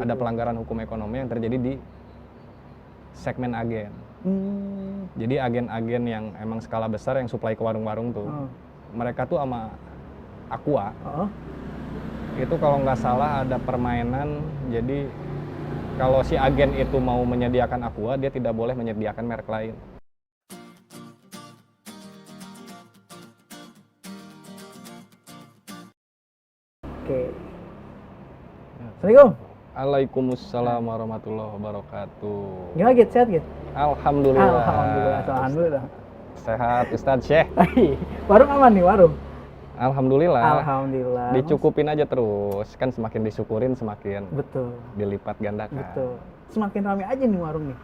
Ada pelanggaran hukum ekonomi yang terjadi di segmen agen. Jadi agen-agen yang emang skala besar yang supply ke warung-warung tuh, mereka tuh sama Aqua, itu kalau nggak salah ada permainan. Jadi kalau si agen itu mau menyediakan Aqua, dia tidak boleh menyediakan merek lain. Oke. Assalamualaikum. Waalaikumsalam warahmatullahi wabarakatuh. Gimana Git? Sehat Git? Alhamdulillah. Alhamdulillah. Sehat Ustadz Syekh. Warung aman nih warung? Alhamdulillah. Alhamdulillah. Dicukupin aja terus, kan semakin disyukurin semakin Betul. dilipat gandakan. Betul. Semakin ramai aja nih warung nih.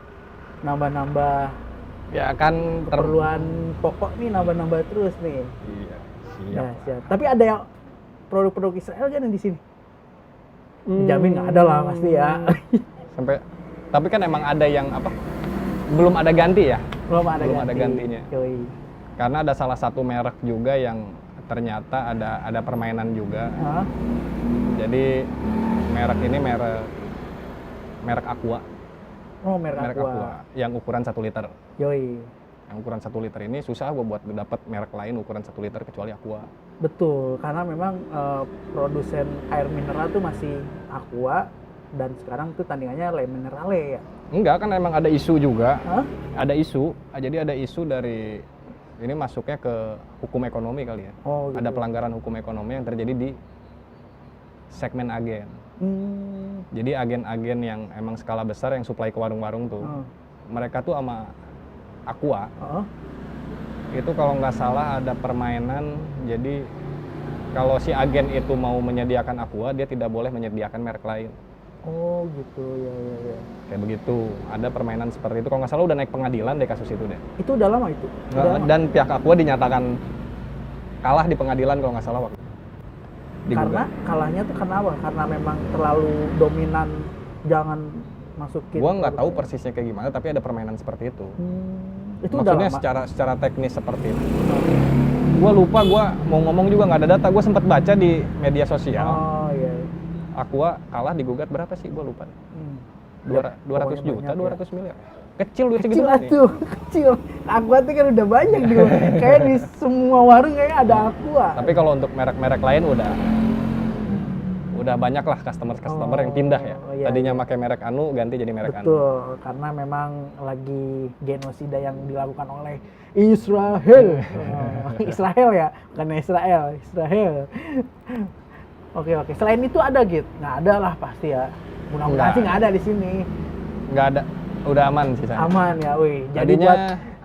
Nambah-nambah Ya kan keperluan pokok nih, nambah-nambah terus nih. Iya, siap. Ya, siap. Tapi ada yang produk-produk Israel kan yang di sini? Dijamin nggak ada lah pasti ya. Sampai tapi kan emang ada yang apa? Belum ada ganti ya? Belum ada gantinya. Yoi. Karena ada salah satu merek juga yang ternyata ada permainan juga. Jadi merek ini merek Aqua. Oh, merek Aqua. Yang ukuran 1 liter. Yoi. Yang ukuran 1 liter ini susah gue buat dapat merek lain ukuran 1 liter kecuali Aqua. Betul, karena memang produsen air mineral tuh masih Aqua dan sekarang tuh tandingannya Le Minerale ya. Enggak, kan emang ada isu juga. Ada isu. Jadi ada isu dari ini masuknya ke hukum ekonomi kali ya. Oh, gitu. Ada pelanggaran hukum ekonomi yang terjadi di segmen agen. Jadi agen-agen yang emang skala besar yang supply ke warung-warung tuh, mereka tuh sama Aqua, itu kalau nggak salah ada permainan. Jadi kalau si agen itu mau menyediakan Aqua, dia tidak boleh menyediakan merek lain. Oh gitu, ya. Kayak begitu, ada permainan seperti itu. Kalau nggak salah udah naik pengadilan deh kasus itu deh. Itu udah lama itu? Dan pihak Aqua dinyatakan kalah di pengadilan kalau nggak salah waktu. Karena kalahnya tuh karena apa? Karena memang terlalu dominan, jangan masukin. Gua nggak tahu persisnya kayak gimana, tapi ada permainan seperti itu. Itu maksudnya secara teknis seperti itu. Gua lupa, gua mau ngomong juga nggak ada data. Gua sempat baca di media sosial. Oh iya. Aqua kalah digugat berapa sih? Gua lupa. 200 juta, 200 miliar. Kecil duit segitu. Kecil. Aqua tuh kan udah banyak di kayak di semua warung kayak ada Aqua. Tapi kalau untuk merek-merek lain udah banyak lah customer yang pindah ya. Iya, Tadinya pakai merek Anu ganti jadi merek Anu. Betul, karena memang lagi genosida yang dilakukan oleh Israel. Israel ya, bukan Israel. Oke. Selain itu ada Git? Nggak ada lah pasti ya. Mudah-mudahan sih nggak ada di sini. Nggak ada. Udah aman sih saya. Aman ya, wih. Jadi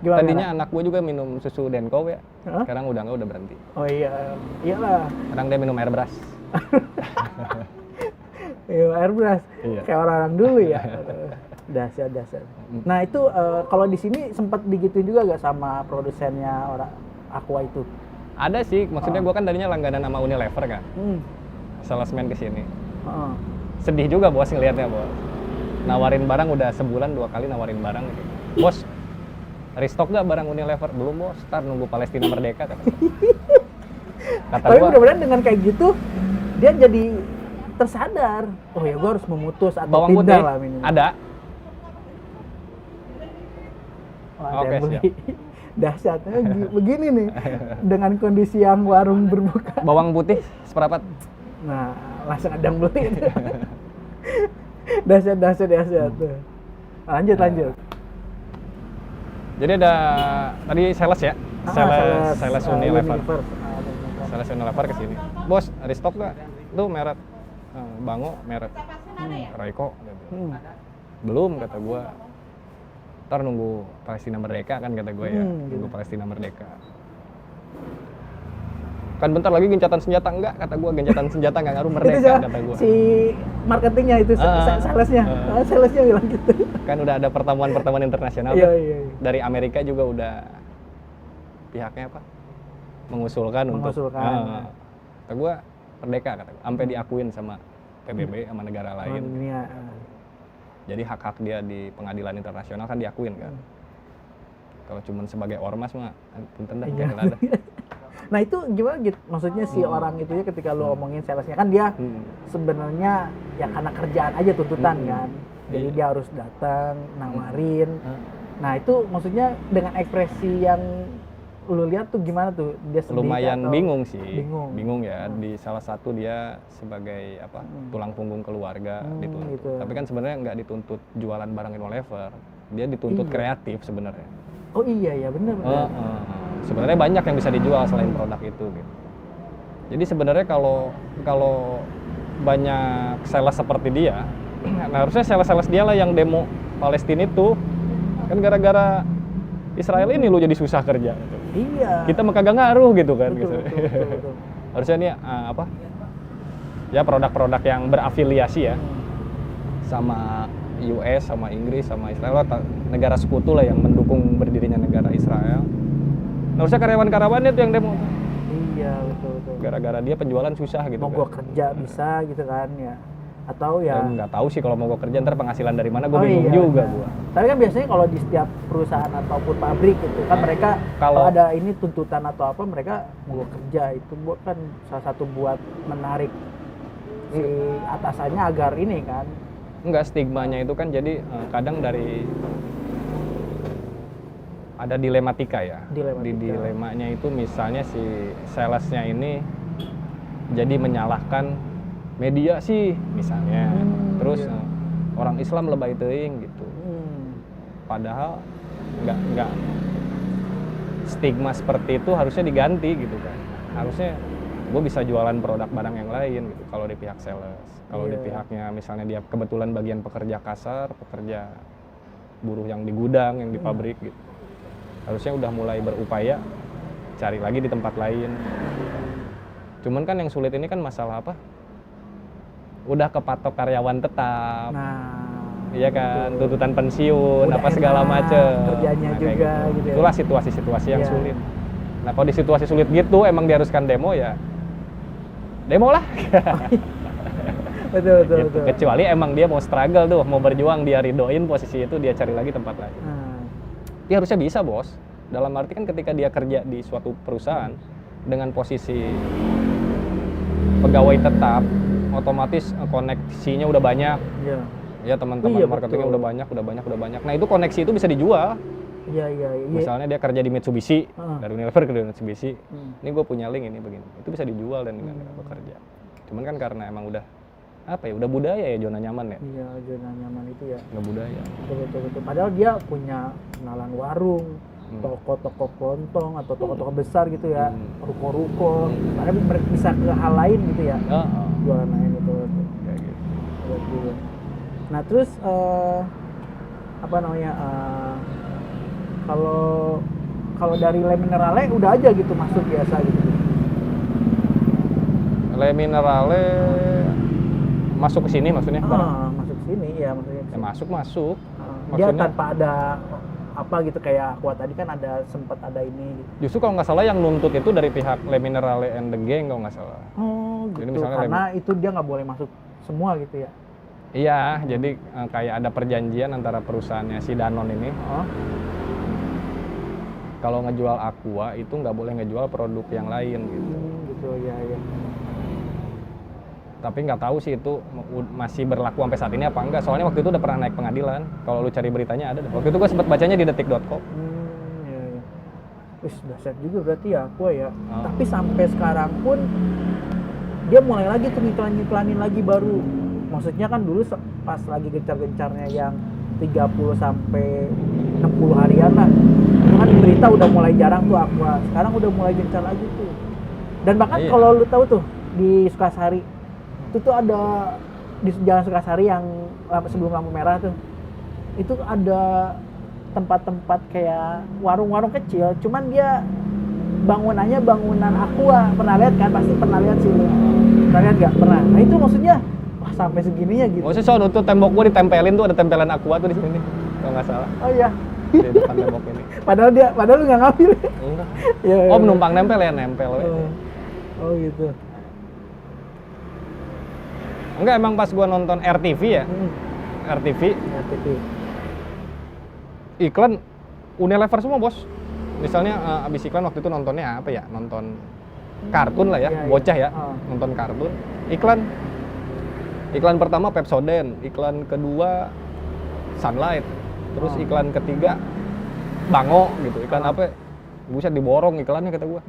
tadinya anak gue juga minum susu Denko ya. Sekarang udah nggak, udah berhenti. Oh iya, iyalah. Sekarang dia minum air beras. Iya, air beras. Iya. Kayak orang-orang dulu ya. Dasar. Nah itu kalau di sini sempat digituin juga gak sama produsennya orang Aqua itu? Ada sih, maksudnya gue kan tadinya langganan sama Unilever kan. Salesman ke sini. Sedih juga bos ngelihatnya bos. Nawarin barang udah sebulan 2 kali nawarin barang gitu. Bos, restock gak barang Unilever? Belum bos, ntar nunggu Palestina merdeka kata. Tapi mudah-mudahan dengan kayak gitu dia jadi tersadar. Oh ya, gue harus memutus atau bawang pindah putih lah minimal. ada. Oke, siap. Dahsyatnya begini nih dengan kondisi yang warung berbuka. Bawang putih seperempat. Nah, langsung ada yang beli. Dahsyat. Lanjut. Jadi ada tadi sales ya, sales Unilever. Sales Unilever ke sini. Bos, restock gak? Tuh merek Bango, merek Royco. Belum kata gua. Ntar nunggu Palestina merdeka kan kata gua ya. Nunggu Palestina merdeka. Kan bentar lagi gencatan senjata. Enggak, kata gua gencatan senjata nggak ngaruh merdeka kata gua. Si marketingnya itu salesnya bilang gitu. Kan udah ada pertemuan internasional. Iya. Dari Amerika juga udah pihaknya apa? Mengusulkan. Kata gua merdeka kata gua. Sampai diakuin sama PBB sama negara lain. Jadi hak-hak dia di pengadilan internasional kan diakuin kan. Kalau cuma sebagai ormas mah punten dah. Nah itu gimana gitu? Maksudnya si orang itu ya ketika lu omongin salesnya kan dia sebenarnya ya karena kerjaan aja tuntutan kan. Jadi dia harus datang, nawarin. Nah itu maksudnya dengan ekspresi yang lu lihat tuh gimana tuh? Dia sedih lumayan atau bingung sih. Bingung Ya. Di salah satu dia sebagai apa? Tulang punggung keluarga dituntut. gitu. Tapi kan sebenarnya nggak dituntut jualan barang Unilever. Dia dituntut kreatif sebenarnya. Oh iya benar. Sebenarnya banyak yang bisa dijual selain produk itu gitu. Jadi sebenarnya kalau banyak sales seperti dia, nah harusnya sales dia lah yang demo Palestina itu. Kan gara-gara Israel ini lu jadi susah kerja gitu. Iya. Kita mah kagak ngaruh gitu kan. Betul. Harusnya ini apa? Ya produk-produk yang berafiliasi ya sama US, sama Inggris, sama Israel, negara sekutu lah yang mendukung berdirinya negara Israel. Nah, harusnya karyawan-karyawannya tuh yang demo. Iya betul. Gara-gara dia penjualan susah gitu. Mau kan. gua kerja bisa gitu kan ya. Atau ya nggak tahu sih kalau mau gua kerja ntar penghasilan dari mana gua bingung juga gua. Tapi kan biasanya kalau di setiap perusahaan ataupun pabrik gitu kan mereka kalau ada ini tuntutan atau apa mereka mau kerja itu kan salah satu buat menarik si atasannya agar ini kan. Enggak, stigmanya itu kan jadi kadang dari ada dilematika ya. Di dilemanya itu misalnya si salesnya ini jadi menyalahkan media sih misalnya, terus orang Islam lebay teuing gitu. Padahal nggak stigma seperti itu harusnya diganti gitu kan. Harusnya gue bisa jualan produk barang yang lain gitu kalau di pihak sales. Kalau di pihaknya misalnya dia kebetulan bagian pekerja kasar, pekerja buruh yang di gudang, yang di pabrik gitu. Harusnya udah mulai berupaya cari lagi di tempat lain. Cuman kan yang sulit ini kan masalah apa? Udah kepatok karyawan tetap. Iya kan, tuntutan pensiun, udah apa segala macem. Kerjanya juga gitu. Itulah situasi-situasi yang sulit. Nah, kalau di situasi sulit gitu emang diharuskan demo ya. Demo lah. betul. Kecuali emang dia mau struggle tuh, mau berjuang, dia ridoin posisi itu, dia cari lagi tempat lain. Dia harusnya bisa, Bos. Dalam arti kan ketika dia kerja di suatu perusahaan dengan posisi pegawai tetap, otomatis koneksinya udah banyak. Ya teman-teman marketingnya udah banyak. Nah itu koneksi itu bisa dijual. Iya. Misalnya dia kerja di Mitsubishi, dari Unilever ke Mitsubishi. Ini gue punya link ini begini. Itu bisa dijual dan dengan bekerja. Cuman kan karena emang udah udah budaya ya zona nyaman ya. Iya, zona nyaman itu ya. Nggak budaya. Betul. Padahal dia punya kenalan warung, toko-toko kelontong atau toko-toko besar gitu ya, ruko-ruko. Padahal mereka bisa ke hal lain gitu ya. Jualan lain itu. Kayak gitu. Nah terus apa namanya? Kalau dari Le Minerale udah aja gitu masuk biasa gitu. Le Minerale masuk ke sini maksudnya? Masuk ke sini ya maksudnya. Ya masuk. Dia tanpa ada apa gitu kayak Aqua tadi kan sempat ada ini gitu. Justru kalau nggak salah yang nuntut itu dari pihak Le Minerale and the Gang kalau nggak salah. Gitu. Jadi karena itu dia nggak boleh masuk semua gitu ya. Iya, jadi kayak ada perjanjian antara perusahaannya si Danone ini. Kalau ngejual Aqua itu nggak boleh ngejual produk yang lain gitu. Gitu ya. Tapi nggak tahu sih itu masih berlaku sampai saat ini apa enggak. Soalnya waktu itu udah pernah naik pengadilan. Kalau lu cari beritanya ada. Waktu itu gue sempat bacanya di detik.com. Iya. Wih, dahsyat juga berarti ya Aqua ya. Tapi sampai sekarang pun dia mulai lagi tuh ngiklanin lagi baru. Maksudnya kan dulu pas lagi gencar-gencarnya yang 30 sampai 60 harian lah. Itu kan berita udah mulai jarang tuh Aqua. Sekarang udah mulai gencar lagi tuh. Dan bahkan kalau lu tahu tuh di Sukasari itu tuh ada di Jalan Sukasari yang sebelum lampu merah tuh. Itu ada tempat-tempat kayak warung-warung kecil, cuman dia bangunannya bangunan Aqua. Pernah lihat kan? Pasti pernah lihat sih lu. Pernah lihat nggak? Pernah. Nah itu maksudnya wah sampai segininya gitu. Maksudnya soal tuh tembok gua ditempelin tuh ada tempelan Aqua tuh di sini kalau nggak salah. Oh iya. Di depan tembok ini. Padahal lu nggak ngambil. Enggak. Ya, Numpang nempel. Oh gitu. Enggak, emang pas gua nonton RTV ya. RTV. Iklan Unilever semua, Bos. Misalnya abis iklan waktu itu nontonnya apa ya? Nonton kartun lah ya, Iya, bocah iya. ya, nonton kartun. Iklan pertama Pepsodent, iklan kedua Sunlight, terus iklan ketiga Bango gitu. Iklan apa? Buset diborong iklannya kata gua.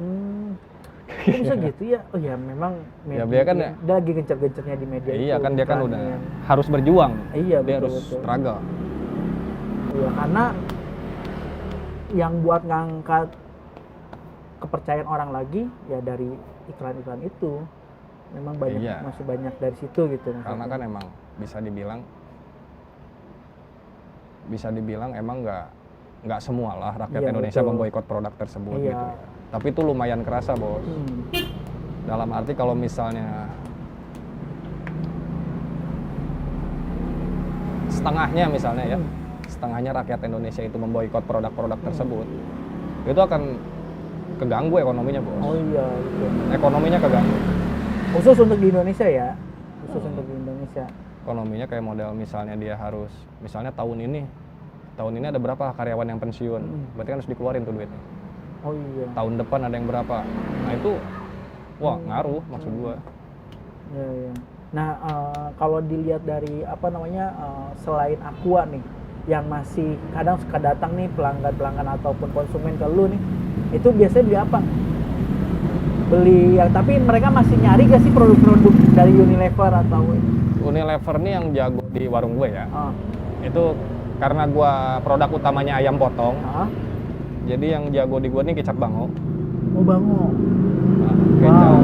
Kok bisa gitu ya? Oh ya memang Ya, media, dia kan ya. dia lagi gencar-gencarnya di media Iya itu, kan dia kan iklan udah yang- harus berjuang. Iya, Dia betul, harus betul. struggle. Iya, karena yang buat ngangkat kepercayaan orang lagi ya dari iklan-iklan itu. Memang banyak, Iya. masih banyak dari situ gitu. Karena kan emang bisa dibilang emang nggak semua lah rakyat Iya, Indonesia betul. memboikot produk tersebut Iya. gitu. Tapi itu lumayan kerasa bos. Dalam arti kalau misalnya setengahnya misalnya ya, setengahnya rakyat Indonesia itu memboikot produk-produk tersebut, itu akan keganggu ekonominya bos. Oh iya, itu. Ekonominya keganggu. Khusus untuk di Indonesia ya. Khusus untuk di Indonesia. Ekonominya kayak model misalnya dia harus, misalnya tahun ini ada berapa karyawan yang pensiun, berarti kan harus dikeluarin tuh duitnya. Oh iya. Tahun depan ada yang berapa, nah itu wah ngaruh maksud gua. Iya, iya. Nah, kalau dilihat dari apa namanya, selain Aqua nih, yang masih kadang suka datang nih pelanggan-pelanggan ataupun konsumen ke lu nih, itu biasanya beli apa? Beli yang, tapi mereka masih nyari gak sih produk-produk dari Unilever atau Unilever nih yang jago di warung gue ya. ah, Itu karena gua produk utamanya ayam potong, ah? jadi yang jago di gua nih kecap Bango. Oh, Bango. Nah, kecap,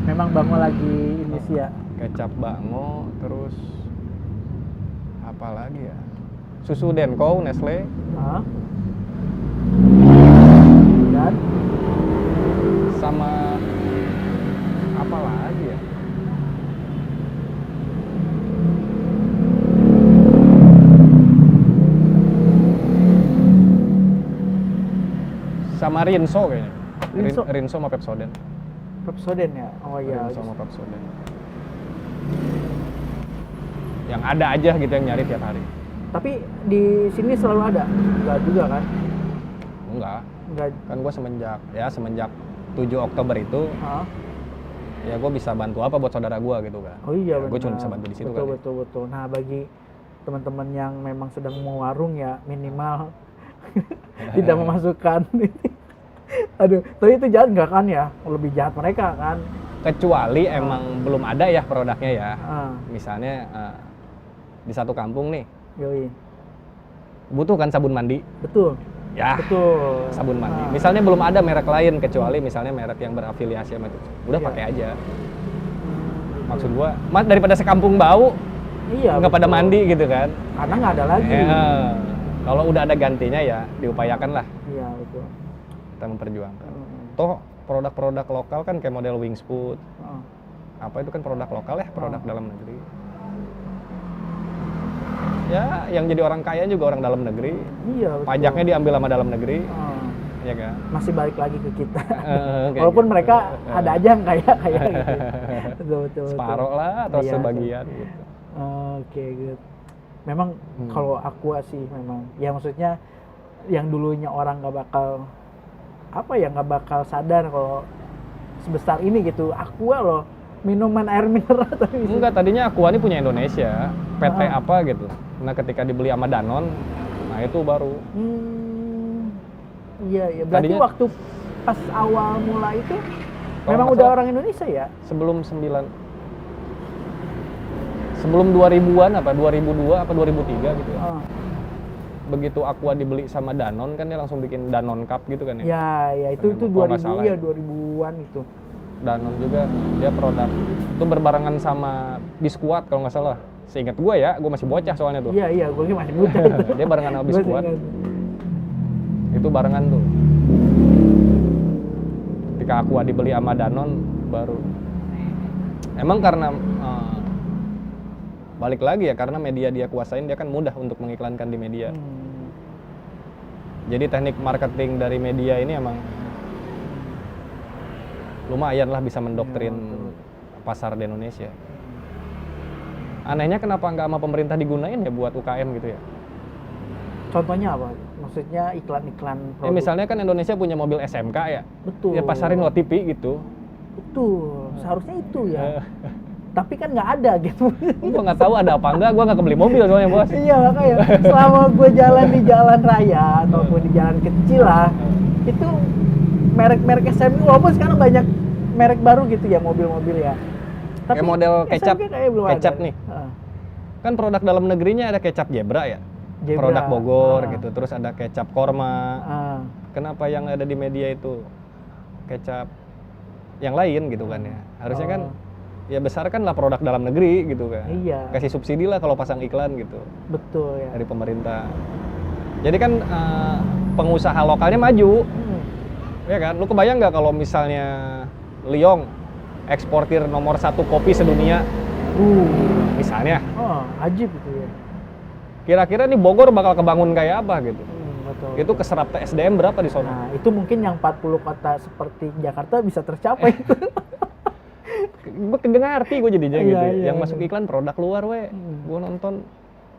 Memang Bango lagi ini sih ya. kecap Bango, terus apa lagi ya? Susu Denko, Nestle, Ah? Dan sama apa lagi ya? Sama Rinso kayaknya. Rinso? Rinso sama Pepsodent. Pepsodent ya. Oh iya. Rinso sama Pepsodent. Yang ada aja gitu yang nyari tiap hari. Tapi di sini selalu ada. Enggak juga kan? Enggak. Enggak. Kan gue semenjak 7 Oktober itu Ah? ya gue bisa bantu apa buat saudara gue gitu kan. Oh iya, Gue cuma benar. bisa bantu di situ betul, kan. betul, betul. Nah, bagi teman-teman yang memang sedang mau warung ya minimal tidak memasukkan. Aduh, tapi itu jahat nggak kan ya? Lebih jahat mereka kan? Kecuali emang belum ada ya produknya ya. Ah, Misalnya di satu kampung nih yoi. butuh kan sabun mandi. Betul, Ya, betul. sabun mandi. Ah, Misalnya belum ada merek lain kecuali misalnya merek yang berafiliasi sama itu. Udah Iya. pakai aja. Maksud gua, daripada sekampung bau iya. nggak pada betul. mandi gitu kan. Karena nggak ada lagi. Kalau udah ada gantinya ya diupayakan lah Iya, betul. kita memperjuangkan. Hmm. Toh produk-produk lokal kan kayak model Wings Food, Ah. apa itu kan produk lokal ya, produk dalam negeri. Ya, yang jadi orang kaya juga orang dalam negeri. Iya, betul. Pajaknya diambil sama dalam negeri, Ah, ya kan? masih balik lagi ke kita. Kayak Walaupun gitu. mereka ada aja yang kaya gitu. Betul, betul. Separoh lah atau Iya, sebagian gitu. Oke, good. Memang kalau Aqua sih memang, ya maksudnya yang dulunya orang nggak bakal nggak bakal sadar kalau sebesar ini gitu. Aqua loh, minuman air mineral tapi Enggak, tadinya Aqua ini punya Indonesia, PT Ah. apa gitu. Nah, ketika dibeli sama Danone, nah itu baru. Iya, iya. Berarti Tadinya- waktu pas awal mula itu Kalau memang nggak udah salah- orang Indonesia ya? Sebelum 2000-an apa 2002 apa 2003 gitu ya. Ah. Begitu Aqua dibeli sama Danone kan dia langsung bikin Danone Cup gitu kan ya. Ya, ya itu Kalau nggak 2000 salah ya ya. 2000-an itu. Danone juga dia produk itu berbarengan sama Biskuat kalau nggak salah. Seingat gue ya, gue masih bocah soalnya tuh. Iya, iya, gue masih muda itu. Dia barengan sama Gua Biskuat. ingat. Itu barengan tuh. Ketika Aqua dibeli sama Danone baru. Emang karena balik lagi ya, karena media dia kuasain, dia kan mudah untuk mengiklankan di media. Jadi teknik marketing dari media ini emang lumayan lah bisa mendoktrin pasar di Indonesia. Anehnya kenapa nggak sama pemerintah digunain ya buat UKM gitu ya? Contohnya apa? maksudnya iklan-iklan Ya produk. misalnya kan Indonesia punya mobil SMK ya. Betul. Ya pasarin lewat TV gitu. Betul, seharusnya itu ya. Tapi kan nggak ada gitu. Gua nggak tahu ada apa enggak, gua nggak kebeli mobil soalnya, Bos. Iya, makanya selama gue jalan di jalan raya ataupun di jalan kecil lah, itu merek-merek SMK, walaupun sekarang banyak merek baru gitu ya, mobil-mobil ya. Tapi Kayak model kecap, SMK kayak belum kecap ada. nih. Kan produk dalam negerinya ada kecap Zebra ya. Zebra. Produk Bogor gitu, terus ada kecap Korma. Kenapa yang ada di media itu kecap yang lain gitu kan ya? Harusnya kan ya besarkanlah produk dalam negeri gitu kan. Iya. Kasih subsidi lah kalau pasang iklan gitu Betul ya. dari pemerintah. Jadi kan pengusaha lokalnya maju, ya kan? Lu kebayang nggak kalau misalnya Lyong eksportir nomor 1 kopi sedunia, misalnya? Ajib gitu ya. Kira-kira nih Bogor bakal kebangun kayak apa gitu? Betul. Itu keserap SDM berapa di sono? Nah, itu mungkin yang 40 kota seperti Jakarta bisa tercapai. Gue kagak ngerti gue jadinya Iya, gitu. iya, Yang iya. masuk iklan produk luar gue nonton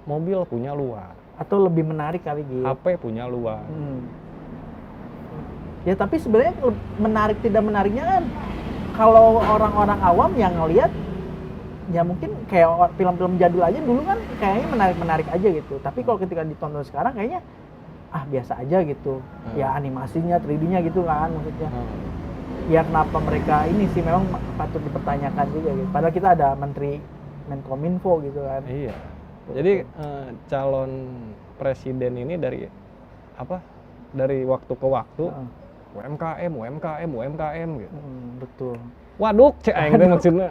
mobil punya luar, Atau lebih menarik kali gitu. HP punya luar. Ya tapi sebenarnya menarik tidak menariknya kan kalau orang-orang awam yang ngelihat ya mungkin kayak film-film jadul aja dulu kan kayaknya menarik-menarik aja gitu. Tapi kalau ketika ditonton sekarang kayaknya biasa aja gitu. Ya animasinya, 3D-nya gitu kan maksudnya. Ya kenapa mereka ini sih memang patut dipertanyakan juga gitu. Padahal kita ada Menteri Menkominfo gitu kan. Iya. Jadi calon presiden ini dari apa? Dari waktu ke waktu UMKM gitu. Betul. Waduk, cek aing teh maksudnya.